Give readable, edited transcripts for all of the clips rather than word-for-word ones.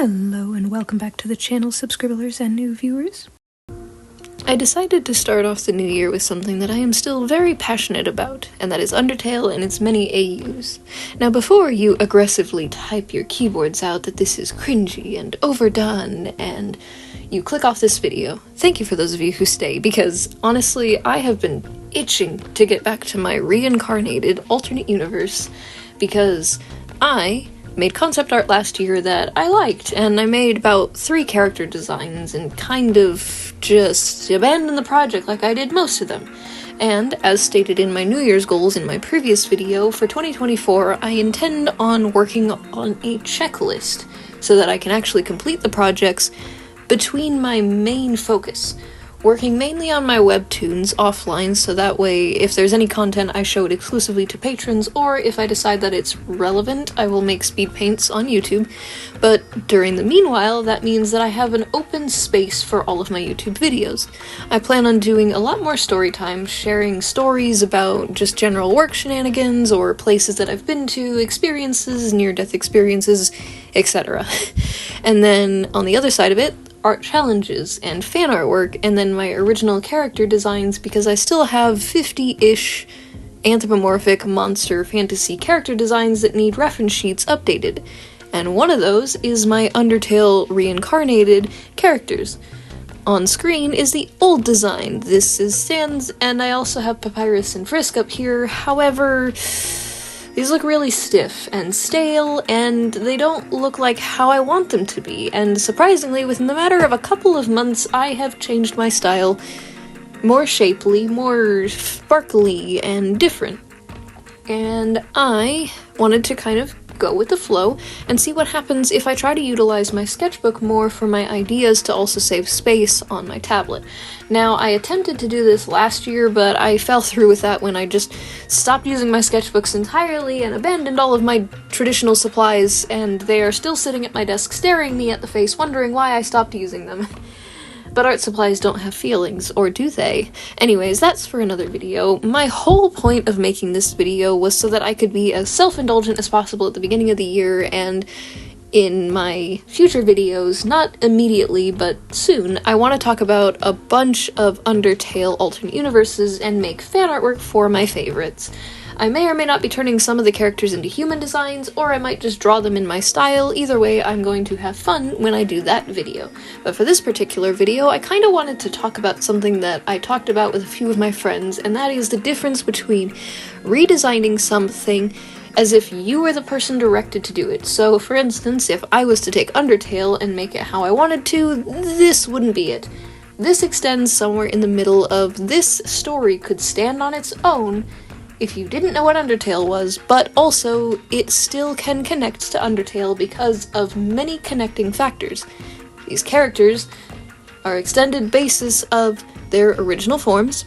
Hello and welcome back to the channel, subscribers and new viewers. I decided to start off the new year with something that I am still very passionate about, and that is Undertale and its many AUs. Now before you aggressively type your keyboards out that this is cringy and overdone and you click off this video, thank you for those of you who stay, because honestly I have been itching to get back to my Reincarnated alternate universe because I made concept art last year that I liked, and I made about 3 character designs and kind of just abandoned the project like I did most of them. And as stated in my New Year's goals in my previous video, for 2024 I intend on working on a checklist so that I can actually complete the projects between my main focus. Working mainly on my webtoons offline, so that way if there's any content I show it exclusively to patrons, or if I decide that it's relevant, I will make speed paints on YouTube. But during the meanwhile, that means that I have an open space for all of my YouTube videos. I plan on doing a lot more story time, sharing stories about just general work shenanigans, or places that I've been to, experiences, near-death experiences, etc. And then on the other side of it, art challenges and fan artwork, and then my original character designs, because I still have 50-ish anthropomorphic monster fantasy character designs that need reference sheets updated. And one of those is my Undertale Reincarnated characters. On screen is the old design. This is Sans, and I also have Papyrus and Frisk up here. However, these look really stiff and stale, and they don't look like how I want them to be, and surprisingly, within the matter of a couple of months, I have changed my style more shapely, more sparkly, and different. And I wanted to kind of go with the flow and see what happens if I try to utilize my sketchbook more for my ideas to also save space on my tablet. Now, I attempted to do this last year, but I fell through with that when I just stopped using my sketchbooks entirely and abandoned all of my traditional supplies, and they are still sitting at my desk staring me at the face, wondering why I stopped using them. But art supplies don't have feelings, or do they? Anyways, that's for another video. My whole point of making this video was so that I could be as self-indulgent as possible at the beginning of the year, and in my future videos, not immediately, but soon, I want to talk about a bunch of Undertale alternate universes and make fan artwork for my favorites. I may or may not be turning some of the characters into human designs, or I might just draw them in my style. Either way, I'm going to have fun when I do that video. But for this particular video, I kind of wanted to talk about something that I talked about with a few of my friends, and that is the difference between redesigning something as if you were the person directed to do it. So, for instance, if I was to take Undertale and make it how I wanted to, this wouldn't be it. This extends somewhere in the middle of this story could stand on its own if you didn't know what Undertale was, but also it still can connect to Undertale because of many connecting factors. These characters are extended bases of their original forms,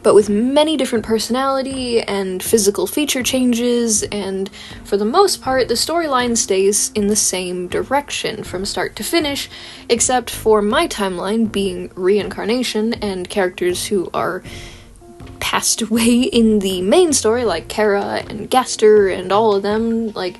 but with many different personality and physical feature changes, and for the most part, the storyline stays in the same direction from start to finish, except for my timeline being reincarnation and characters who are passed away in the main story, like Kara and Gaster and all of them. Like,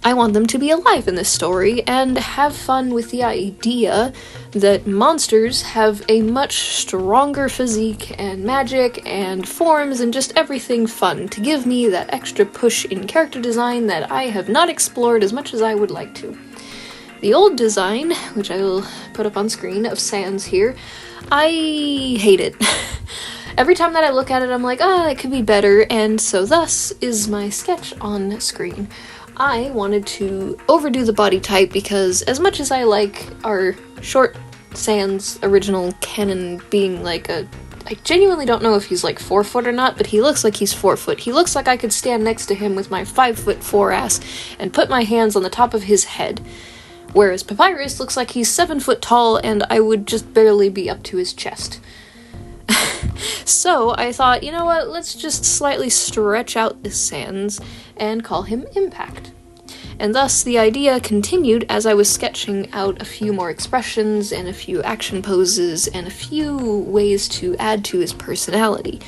I want them to be alive in this story and have fun with the idea that monsters have a much stronger physique and magic and forms and just everything fun to give me that extra push in character design that I have not explored as much as I would like to. The old design, which I will put up on screen, of Sans here, I hate it. Every time that I look at it, I'm like, it could be better, and so thus is my sketch on screen. I wanted to overdo the body type because as much as I like our short Sans original canon being like I genuinely don't know if he's like 4 foot or not, but he looks like he's 4 foot. He looks like I could stand next to him with my 5'4" ass and put my hands on the top of his head. Whereas Papyrus looks like he's 7 foot tall and I would just barely be up to his chest. So I thought, you know what, let's just slightly stretch out this Sans and call him Impact. And thus the idea continued as I was sketching out a few more expressions and a few action poses and a few ways to add to his personality.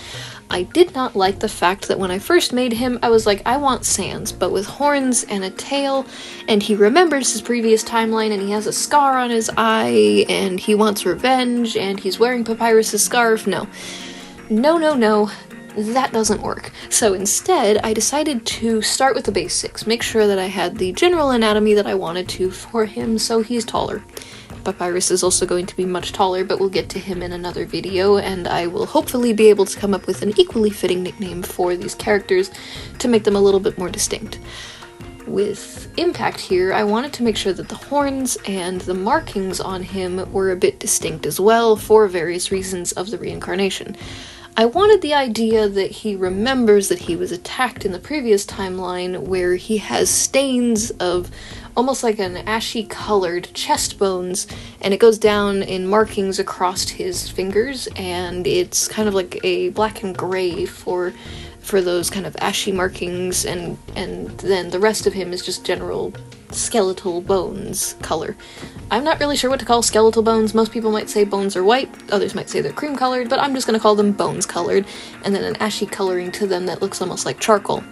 I did not like the fact that when I first made him, I was like, I want Sans, but with horns and a tail, and he remembers his previous timeline, and he has a scar on his eye, and he wants revenge, and he's wearing Papyrus's scarf. No. No, no, no. That doesn't work. So instead, I decided to start with the basics, make sure that I had the general anatomy that I wanted to for him, so he's taller. Papyrus is also going to be much taller, but we'll get to him in another video, and I will hopefully be able to come up with an equally fitting nickname for these characters to make them a little bit more distinct. With Impact here, I wanted to make sure that the horns and the markings on him were a bit distinct as well for various reasons of the reincarnation. I wanted the idea that he remembers that he was attacked in the previous timeline where he has stains of almost like an ashy colored chest bones, and it goes down in markings across his fingers, and it's kind of like a black and gray for those kind of ashy markings, and then the rest of him is just general skeletal bones color. I'm not really sure what to call skeletal bones. Most people might say bones are white, others might say they're cream colored, but I'm just gonna call them bones colored, and then an ashy coloring to them that looks almost like charcoal.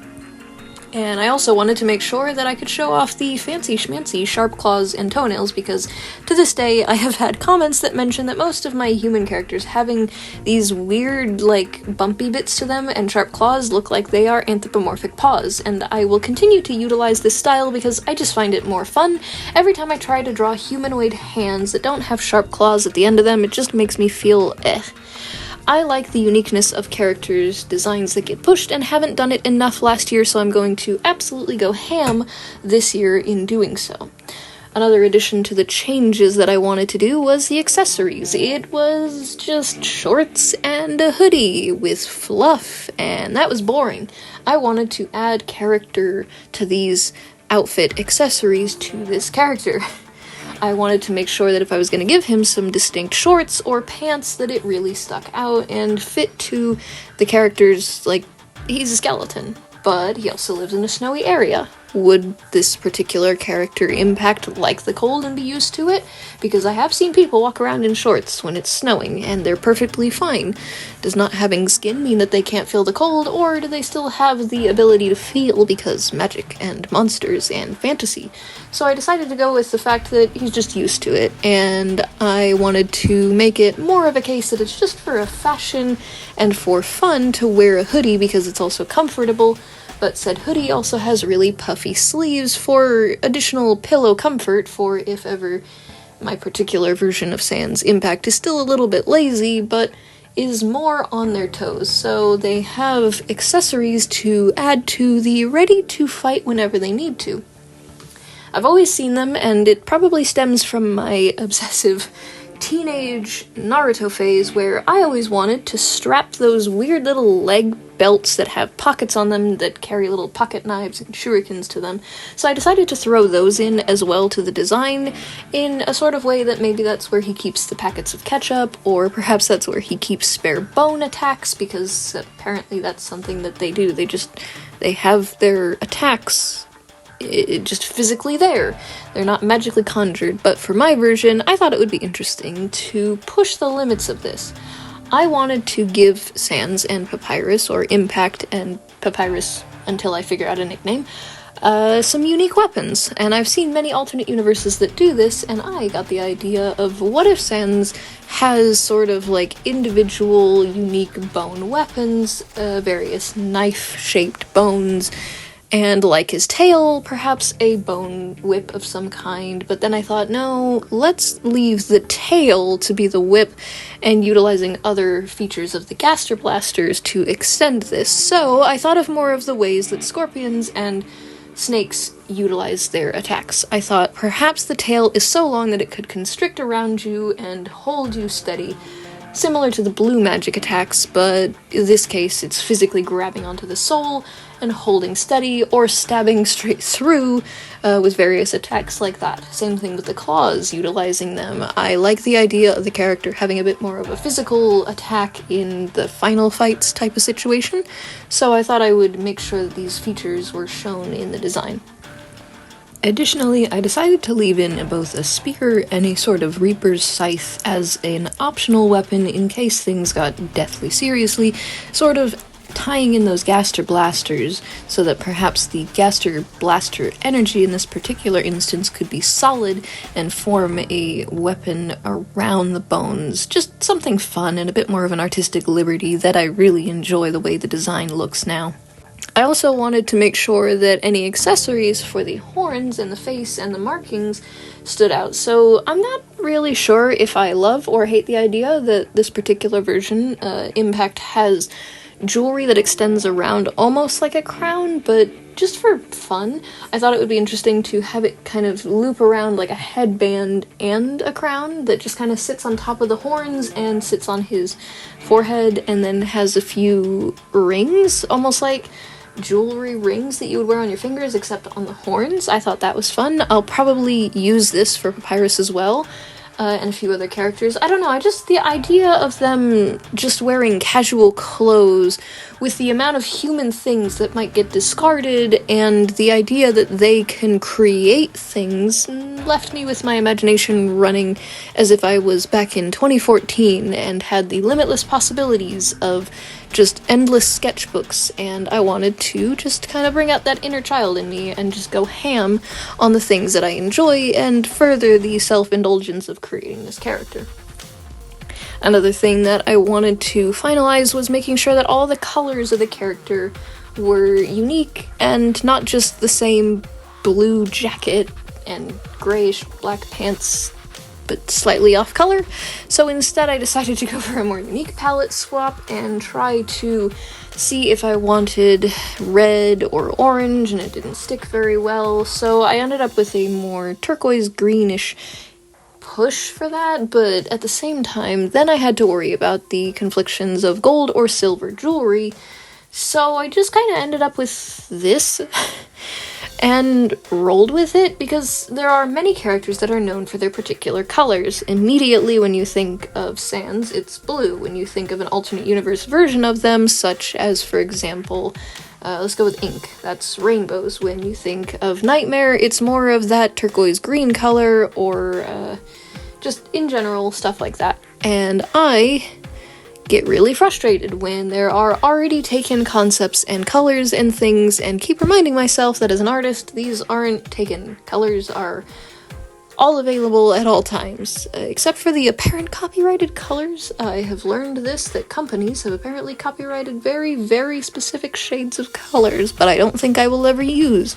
And I also wanted to make sure that I could show off the fancy schmancy sharp claws and toenails, because to this day I have had comments that mention that most of my human characters having these weird, like, bumpy bits to them and sharp claws look like they are anthropomorphic paws, and I will continue to utilize this style because I just find it more fun. Every time I try to draw humanoid hands that don't have sharp claws at the end of them, it just makes me feel eh. I like the uniqueness of characters' designs that get pushed and haven't done it enough last year, so I'm going to absolutely go ham this year in doing so. Another addition to the changes that I wanted to do was the accessories. It was just shorts and a hoodie with fluff, and that was boring. I wanted to add character to these outfit accessories to this character. I wanted to make sure that if I was going to give him some distinct shorts or pants that it really stuck out and fit to the character's, like, he's a skeleton, but he also lives in a snowy area. Would this particular character Impact like the cold and be used to it? Because I have seen people walk around in shorts when it's snowing, and they're perfectly fine. Does not having skin mean that they can't feel the cold, or do they still have the ability to feel because magic and monsters and fantasy? So I decided to go with the fact that he's just used to it, and I wanted to make it more of a case that it's just for a fashion and for fun to wear a hoodie because it's also comfortable. But said hoodie also has really puffy sleeves for additional pillow comfort for if ever my particular version of Sans Impact is still a little bit lazy, but is more on their toes. So they have accessories to add to the ready to fight whenever they need to. I've always seen them, and it probably stems from my obsessive teenage Naruto phase where I always wanted to strap those weird little leg belts that have pockets on them that carry little pocket knives and shurikens to them. So I decided to throw those in as well to the design in a sort of way that maybe that's where he keeps the packets of ketchup, or perhaps that's where he keeps spare bone attacks, because apparently that's something that they do. They have their attacks just physically there. They're not magically conjured, but for my version, I thought it would be interesting to push the limits of this. I wanted to give Sans and Papyrus, or Impact and Papyrus until I figure out a nickname, some unique weapons, and I've seen many alternate universes that do this, and I got the idea of what if Sans has sort of like individual unique bone weapons, various knife-shaped bones, and like his tail, perhaps a bone whip of some kind, but then I thought, no, let's leave the tail to be the whip and utilizing other features of the Gaster Blasters to extend this. So I thought of more of the ways that scorpions and snakes utilize their attacks. I thought perhaps the tail is so long that it could constrict around you and hold you steady, similar to the blue magic attacks, but in this case it's physically grabbing onto the soul and holding steady, or stabbing straight through with various attacks like that. Same thing with the claws, utilizing them. I like the idea of the character having a bit more of a physical attack in the final fights type of situation, so I thought I would make sure that these features were shown in the design. Additionally, I decided to leave in both a spear and a sort of Reaper's Scythe as an optional weapon in case things got deathly seriously, sort of tying in those Gaster Blasters so that perhaps the Gaster Blaster energy in this particular instance could be solid and form a weapon around the bones. Just something fun and a bit more of an artistic liberty that I really enjoy the way the design looks now. I also wanted to make sure that any accessories for the horns and the face and the markings stood out, so I'm not really sure if I love or hate the idea that this particular version, Impact, has jewelry that extends around almost like a crown, but just for fun, I thought it would be interesting to have it kind of loop around like a headband and a crown that just kind of sits on top of the horns and sits on his forehead and then has a few rings, almost like jewelry rings that you would wear on your fingers, except on the horns. I thought that was fun. I'll probably use this for Papyrus as well, and a few other characters. I don't know, the idea of them just wearing casual clothes with the amount of human things that might get discarded, and the idea that they can create things left me with my imagination running as if I was back in 2014 and had the limitless possibilities of just endless sketchbooks, and I wanted to just kind of bring out that inner child in me and just go ham on the things that I enjoy and further the self-indulgence of creating this character. Another thing that I wanted to finalize was making sure that all the colors of the character were unique and not just the same blue jacket and grayish black pants but slightly off color. So instead I decided to go for a more unique palette swap and try to see if I wanted red or orange, and it didn't stick very well, so I ended up with a more turquoise greenish push for that, but at the same time then I had to worry about the conflictions of gold or silver jewelry, so I just kind of ended up with this and rolled with it, because there are many characters that are known for their particular colors. Immediately when you think of Sans, it's blue. When you think of an alternate universe version of them, such as, for example, let's go with Ink, that's rainbows. When you think of Nightmare, it's more of that turquoise green color, or just in general, stuff like that. And I get really frustrated when there are already taken concepts and colors and things, and keep reminding myself that as an artist, these aren't taken. Colors are all available at all times, except for the apparent copyrighted colors. I have learned that companies have apparently copyrighted very, very specific shades of colors, but I don't think I will ever use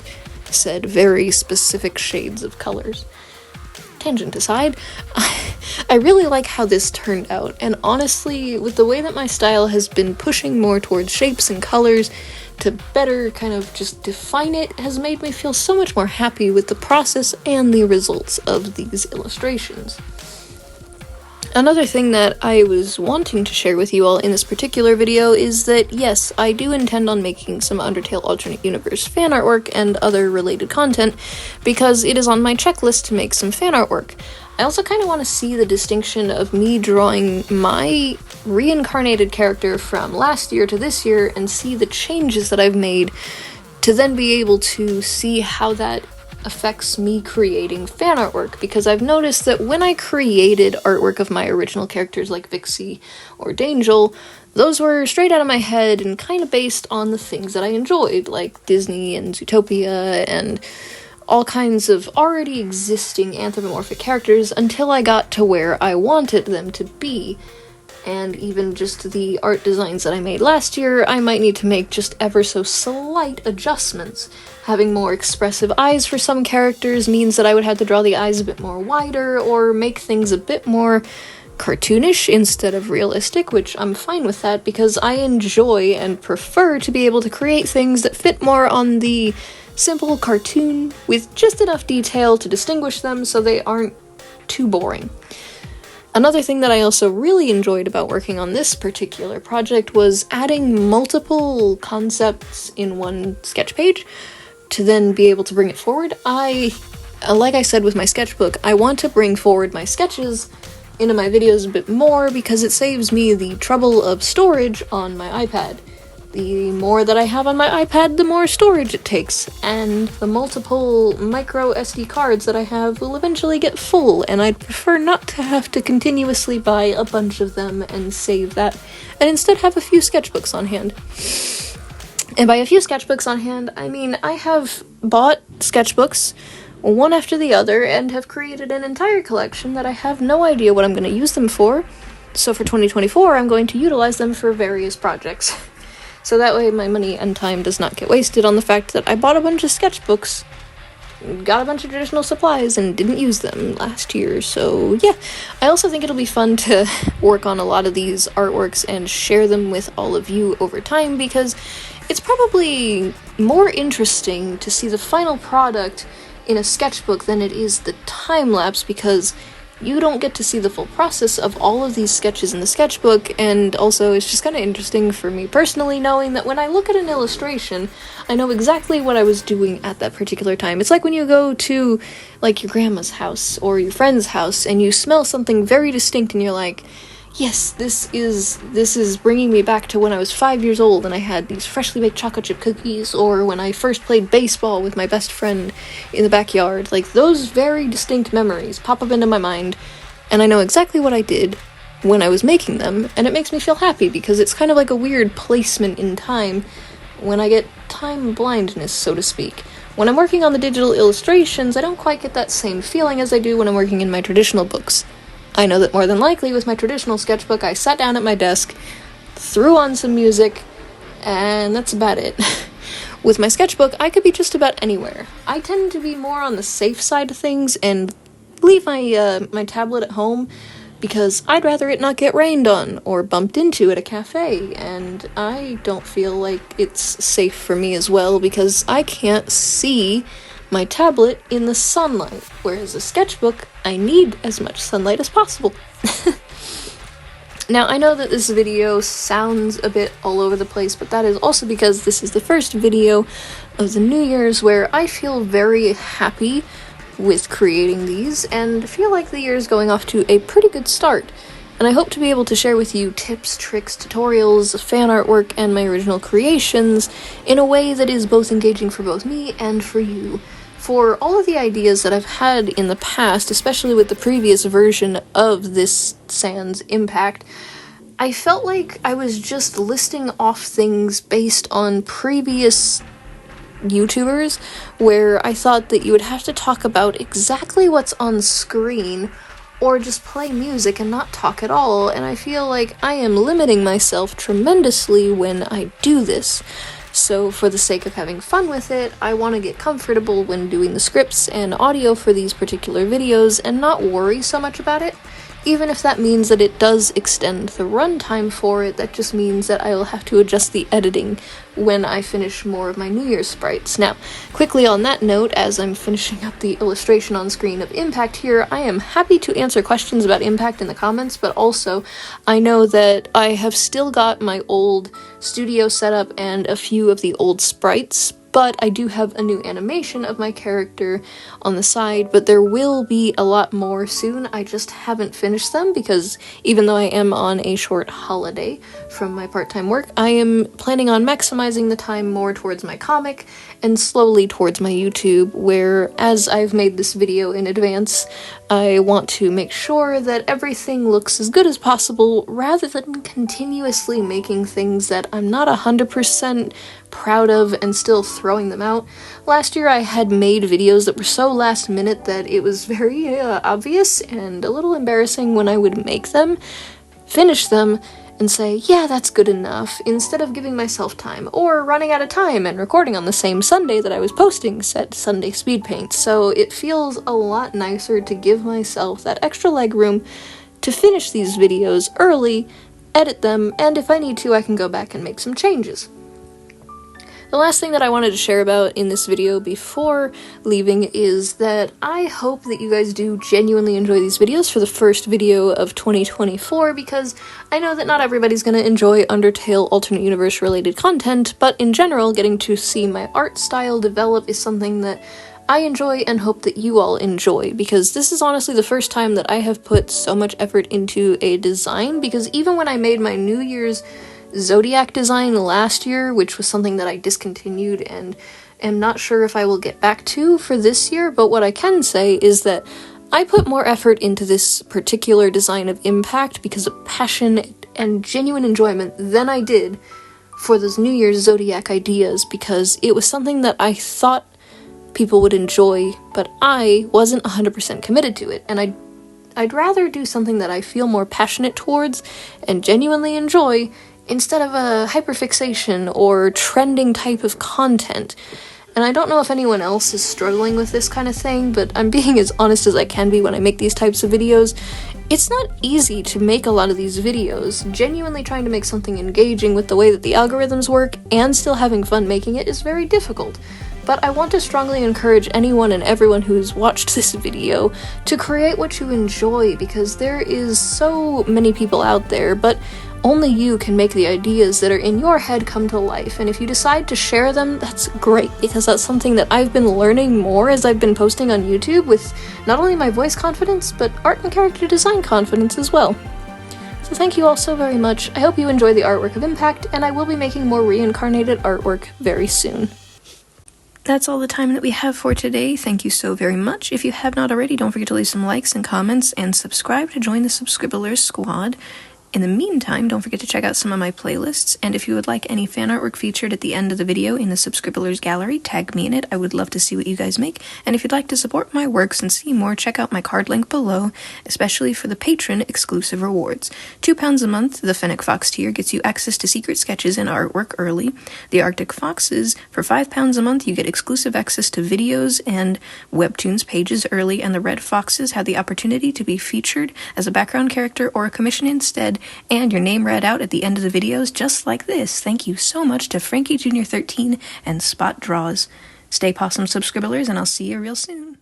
said very specific shades of colors. Tangent aside, I really like how this turned out, and honestly, with the way that my style has been pushing more towards shapes and colors to better kind of just define it, has made me feel so much more happy with the process and the results of these illustrations. Another thing that I was wanting to share with you all in this particular video is that, yes, I do intend on making some Undertale alternate universe fan artwork and other related content, because it is on my checklist to make some fan artwork. I also kind of want to see the distinction of me drawing my reincarnated character from last year to this year and see the changes that I've made, to then be able to see how that affects me creating fan artwork, because I've noticed that when I created artwork of my original characters like Vixie or Dangel, those were straight out of my head and kind of based on the things that I enjoyed, like Disney and Zootopia and all kinds of already existing anthropomorphic characters, until I got to where I wanted them to be. And even just the art designs that I made last year, I might need to make just ever so slight adjustments. Having more expressive eyes for some characters means that I would have to draw the eyes a bit more wider, or make things a bit more cartoonish instead of realistic, which I'm fine with that, because I enjoy and prefer to be able to create things that fit more on the simple cartoon with just enough detail to distinguish them so they aren't too boring. Another thing that I also really enjoyed about working on this particular project was adding multiple concepts in one sketch page to then be able to bring it forward. Like I said with my sketchbook, I want to bring forward my sketches into my videos a bit more, because it saves me the trouble of storage on my iPad. The more that I have on my iPad, the more storage it takes, and the multiple micro SD cards that I have will eventually get full, and I'd prefer not to have to continuously buy a bunch of them and save that, and instead have a few sketchbooks on hand. And by a few sketchbooks on hand, I mean I have bought sketchbooks one after the other and have created an entire collection that I have no idea what I'm going to use them for. So for 2024, I'm going to utilize them for various projects. So that way my money and time does not get wasted on the fact that I bought a bunch of sketchbooks, got a bunch of traditional supplies, and didn't use them last year. So yeah, I also think it'll be fun to work on a lot of these artworks and share them with all of you over time, because it's probably more interesting to see the final product in a sketchbook than it is the time-lapse, because you don't get to see the full process of all of these sketches in the sketchbook, and also it's just kind of interesting for me personally knowing that when I look at an illustration, I know exactly what I was doing at that particular time. It's like when you go to, like, your grandma's house or your friend's house and you smell something very distinct and you're like, yes, this is bringing me back to when I was 5 years old and I had these freshly baked chocolate chip cookies, or when I first played baseball with my best friend in the backyard. Like, those very distinct memories pop up into my mind, and I know exactly what I did when I was making them, and it makes me feel happy because it's kind of like a weird placement in time when I get time blindness, so to speak. When I'm working on the digital illustrations, I don't quite get that same feeling as I do when I'm working in my traditional books. I know that more than likely with my traditional sketchbook, I sat down at my desk, threw on some music, and that's about it. With my sketchbook, I could be just about anywhere. I tend to be more on the safe side of things and leave my tablet at home because I'd rather it not get rained on or bumped into at a cafe, and I don't feel like it's safe for me as well because I can't see my tablet in the sunlight, whereas a sketchbook, I need as much sunlight as possible. Now, I know that this video sounds a bit all over the place, but that is also because this is the first video of the New Year's where I feel very happy with creating these, and feel like the year is going off to a pretty good start. And I hope to be able to share with you tips, tricks, tutorials, fan artwork, and my original creations in a way that is both engaging for both me and for you. For all of the ideas that I've had in the past, especially with the previous version of this Sans Impact, I felt like I was just listing off things based on previous YouTubers, where I thought that you would have to talk about exactly what's on screen or just play music and not talk at all, and I feel like I am limiting myself tremendously when I do this. So for the sake of having fun with it, I want to get comfortable when doing the scripts and audio for these particular videos and not worry so much about it. Even if that means that it does extend the runtime for it, that just means that I will have to adjust the editing when I finish more of my New Year's sprites. Now, quickly on that note, as I'm finishing up the illustration on screen of Impact here, I am happy to answer questions about Impact in the comments, but also I know that I have still got my old studio setup and a few of the old sprites, but I do have a new animation of my character on the side, but there will be a lot more soon. I just haven't finished them because even though I am on a short holiday from my part-time work, I am planning on maximizing the time more towards my comic and slowly towards my YouTube, where as I've made this video in advance, I want to make sure that everything looks as good as possible rather than continuously making things that I'm not 100% proud of and still throwing them out. Last year I had made videos that were so last minute that it was very obvious and a little embarrassing when I would make them, finish them, and say, yeah, that's good enough, instead of giving myself time, or running out of time and recording on the same Sunday that I was posting said Sunday speed paint. So it feels a lot nicer to give myself that extra leg room to finish these videos early, edit them, and if I need to, I can go back and make some changes. The last thing that I wanted to share about in this video before leaving is that I hope that you guys do genuinely enjoy these videos for the first video of 2024, because I know that not everybody's going to enjoy Undertale alternate universe related content, but in general, getting to see my art style develop is something that I enjoy and hope that you all enjoy, because this is honestly the first time that I have put so much effort into a design, because even when I made my New Year's Zodiac design last year, which was something that I discontinued and am not sure if I will get back to for this year, but what I can say is that I put more effort into this particular design of Impact because of passion and genuine enjoyment than I did for those New Year's Zodiac ideas, because it was something that I thought people would enjoy, but I wasn't 100% committed to it, and I'd rather do something that I feel more passionate towards and genuinely enjoy instead of a hyperfixation or trending type of content. And I don't know if anyone else is struggling with this kind of thing, but I'm being as honest as I can be when I make these types of videos. It's not easy to make a lot of these videos. Genuinely trying to make something engaging with the way that the algorithms work and still having fun making it is very difficult. But I want to strongly encourage anyone and everyone who's watched this video to create what you enjoy, because there is so many people out there, but only you can make the ideas that are in your head come to life. And if you decide to share them, that's great, because that's something that I've been learning more as I've been posting on YouTube, with not only my voice confidence, but art and character design confidence as well. So thank you all so very much. I hope you enjoy the artwork of Impact, and I will be making more Reincarnated artwork very soon. That's all the time that we have for today. Thank you so very much. If you have not already, don't forget to leave some likes and comments and subscribe to join the Subscribblers squad. In the meantime, don't forget to check out some of my playlists, and if you would like any fan artwork featured at the end of the video in the Subscribblers gallery, tag me in it. I would love to see what you guys make. And if you'd like to support my works and see more, check out my card link below, especially for the patron exclusive rewards. £2 a month, the Fennec Fox tier gets you access to secret sketches and artwork early. The Arctic Foxes, for £5 a month, you get exclusive access to videos and webtoons pages early, and the Red Foxes have the opportunity to be featured as a background character or a commission instead, and your name read out at the end of the videos just like this. Thank you so much to Frankie Jr. 13 and Spot Draws. Stay possum, Subscribblers, and I'll see you real soon.